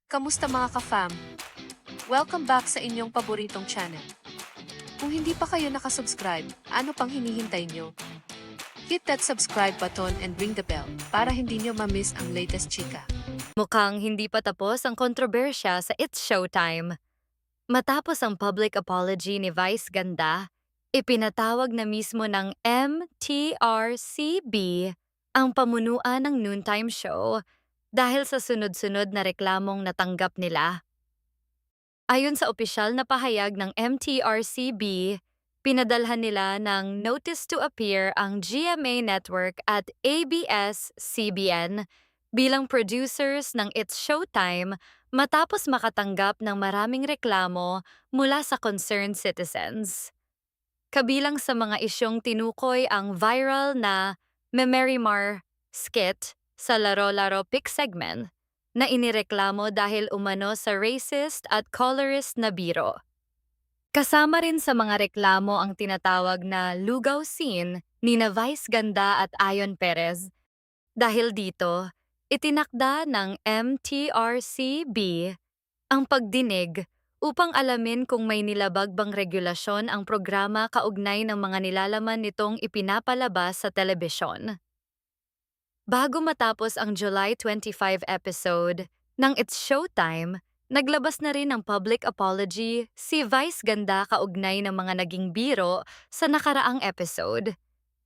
Kamusta mga ka-fam? Welcome back sa inyong paboritong channel. Kung hindi pa kayo nakasubscribe, ano pang hinihintay nyo? Hit that subscribe button and ring the bell para hindi nyo ma-miss ang latest chika. Mukhang hindi pa tapos ang kontrobersya sa It's Showtime. Matapos ang public apology ni Vice Ganda, ipinatawag na mismo ng MTRCB ang pamunuan ng noontime show dahil sa sunod-sunod na reklamong natanggap nila. Ayon sa opisyal na pahayag ng MTRCB, pinadalhan nila ng notice to appear ang GMA Network at ABS-CBN bilang producers ng It's Showtime matapos makatanggap ng maraming reklamo mula sa concerned citizens. Kabilang sa mga isyong tinukoy ang viral na Memerimar skit sa Laro-Laro Pic segment na inireklamo dahil umano sa racist at colorist na biro. Kasama rin sa mga reklamo ang tinatawag na lugaw scene ni na Vice Ganda at Ayon Perez. Dahil dito, itinakda ng MTRCB ang pagdinig upang alamin kung may nilabag bang regulasyon ang programa kaugnay ng mga nilalaman nitong ipinapalabas sa telebisyon. Bago matapos ang July 25 episode ng It's Showtime, naglabas na rin ng public apology si Vice Ganda kaugnay ng mga naging biro sa nakaraang episode.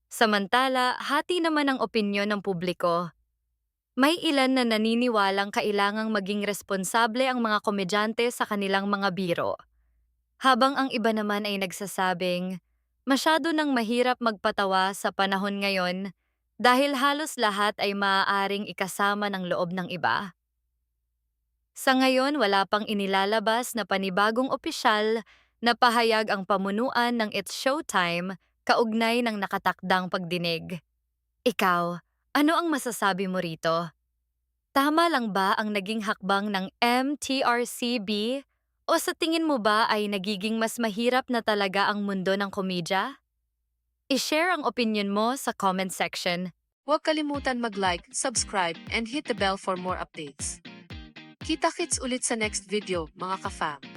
Samantala, hati naman ang opinyon ng publiko. May ilan na naniniwalang kailangang maging responsable ang mga komedyante sa kanilang mga biro. Habang ang iba naman ay nagsasabing, masyado nang mahirap magpatawa sa panahon ngayon dahil halos lahat ay maaaring ikasama ng loob ng iba. Sa ngayon, wala pang inilalabas na panibagong opisyal na pahayag ang pamunuan ng It's Showtime kaugnay ng nakatakdang pagdinig. Ikaw, ano ang masasabi mo rito? Tama lang ba ang naging hakbang ng MTRCB o sa tingin mo ba ay nagiging mas mahirap na talaga ang mundo ng komedya? I-share ang opinion mo sa comment section. Huwag kalimutan mag-like, subscribe, and hit the bell for more updates. Kita-kits ulit sa next video, mga ka-fam.